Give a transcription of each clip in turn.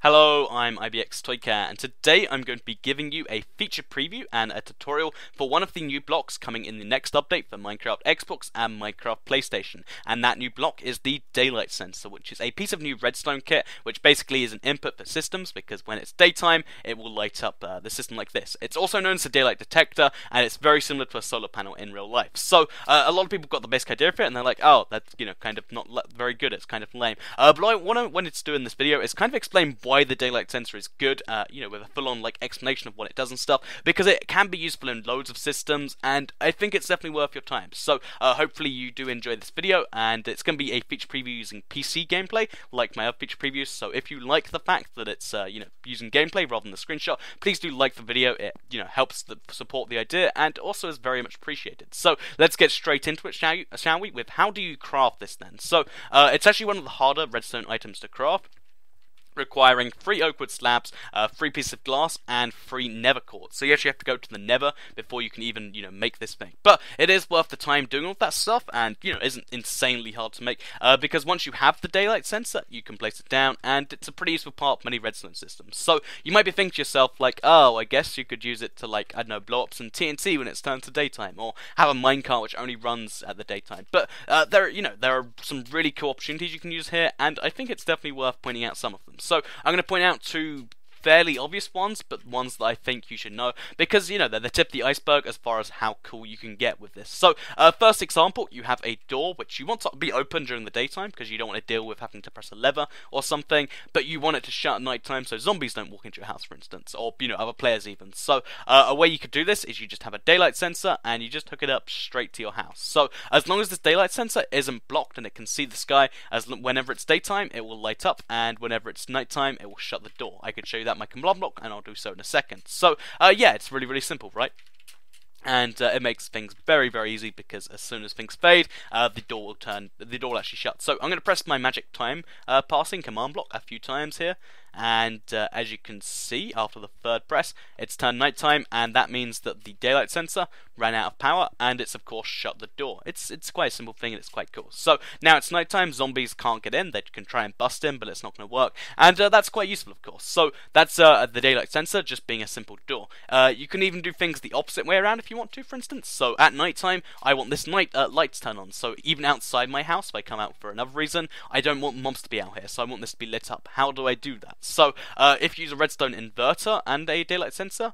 Hello, I'm IBX Toycat, and today I'm going to be giving you a feature preview and a tutorial for one of the new blocks coming in the next update for Minecraft Xbox and Minecraft PlayStation. And that new block is the daylight sensor, which is a piece of new redstone kit, which basically is an input for systems, because when it's daytime, it will light up the system like this. It's also known as a daylight detector, and it's very similar to a solar panel in real life. So, a lot of people got the basic idea of it, and they're like, oh, that's, kind of not very good, it's kind of lame. But what I wanted to do in this video is kind of explain why the daylight sensor is good, with a full-on explanation of what it does and stuff, because it can be useful in loads of systems, and I think it's definitely worth your time. So hopefully you do enjoy this video, and it's going to be a feature preview using PC gameplay, like my other feature previews. So if you like the fact that it's using gameplay rather than the screenshot, please do like the video. It helps support the idea, and also is very much appreciated. So let's get straight into it, shall we? With how do you craft this then? So it's actually one of the harder redstone items to craft, requiring 3 oak wood slabs, 3 pieces of glass, and 3 nether quartz. So you actually have to go to the nether before you can even, make this thing. But it is worth the time doing all that stuff, and, isn't insanely hard to make, because once you have the daylight sensor, you can place it down, and it's a pretty useful part of many redstone systems. So you might be thinking to yourself, oh, I guess you could use it to, I don't know, blow up some TNT when it's turned to daytime, or have a minecart which only runs at the daytime. But there are some really cool opportunities you can use here, and I think it's definitely worth pointing out some of them. So I'm going to point out 2 fairly obvious ones, but ones that I think you should know, because, they're the tip of the iceberg as far as how cool you can get with this. So, first example, you have a door which you want to be open during the daytime, because you don't want to deal with having to press a lever or something, but you want it to shut at night time so zombies don't walk into your house, for instance, or, other players even. So, a way you could do this is you just have a daylight sensor, and you just hook it up straight to your house. So, as long as this daylight sensor isn't blocked and it can see the sky, whenever it's daytime, it will light up, and whenever it's nighttime, it will shut the door. I could show you that my command block, and I'll do so in a second. So, yeah, it's really, really simple, right? And it makes things very, very easy, because as soon as things fade, the door will actually shut. So I'm going to press my magic time passing command block a few times here, and as you can see, after the 3rd press, it's turned nighttime, and that means that the daylight sensor ran out of power, and it's of course shut the door. It's quite a simple thing, and it's quite cool. So now it's nighttime, zombies can't get in. They can try and bust in, but it's not going to work, and that's quite useful, of course. So that's the daylight sensor just being a simple door. You can even do things the opposite way around if you want to, for instance. So at nighttime, I want this lights turn on. So even outside my house, if I come out for another reason, I don't want mobs to be out here, so I want this to be lit up. How do I do that? So if you use a redstone inverter and a daylight sensor,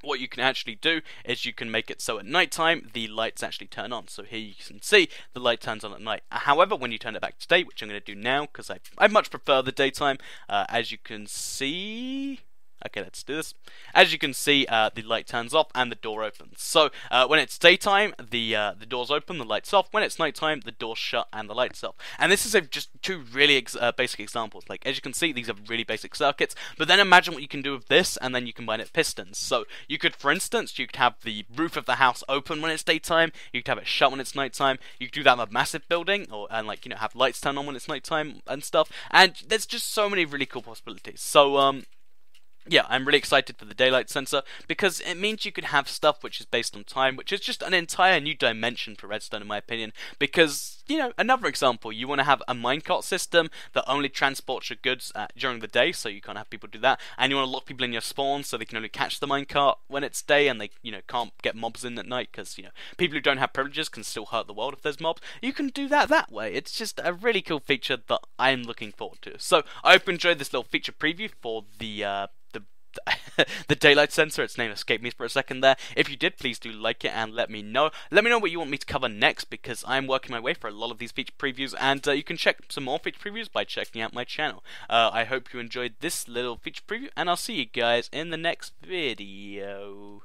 what you can actually do is you can make it so at night time the lights actually turn on. So here you can see the light turns on at night. However, when you turn it back to day, which I'm going to do now because I much prefer the daytime, as you can see. Okay, let's do this. As you can see, the light turns off and the door opens. So when it's daytime, the door's open, the light's off. When it's nighttime, the door's shut and the light's off. And this is just 2 really basic examples. As you can see, these are really basic circuits. But then imagine what you can do with this, and then you combine it with pistons. So you could, for instance, you could have the roof of the house open when it's daytime. You could have it shut when it's nighttime. You could do that with a massive building, and have lights turn on when it's nighttime and stuff. And there's just so many really cool possibilities. So yeah, I'm really excited for the daylight sensor, because it means you can have stuff which is based on time, which is just an entire new dimension for redstone in my opinion, because, another example, you want to have a minecart system that only transports your goods during the day, so you can't have people do that, and you want to lock people in your spawn so they can only catch the minecart when it's day, and they, can't get mobs in at night, because, people who don't have privileges can still hurt the world if there's mobs. You can do that way. It's just a really cool feature that I'm looking forward to. So, I hope you enjoyed this little feature preview for the daylight sensor. Its name escaped me for a second there. If you did, please do like it and let me know. Let me know what you want me to cover next, because I'm working my way for a lot of these feature previews, and you can check some more feature previews by checking out my channel. I hope you enjoyed this little feature preview, and I'll see you guys in the next video.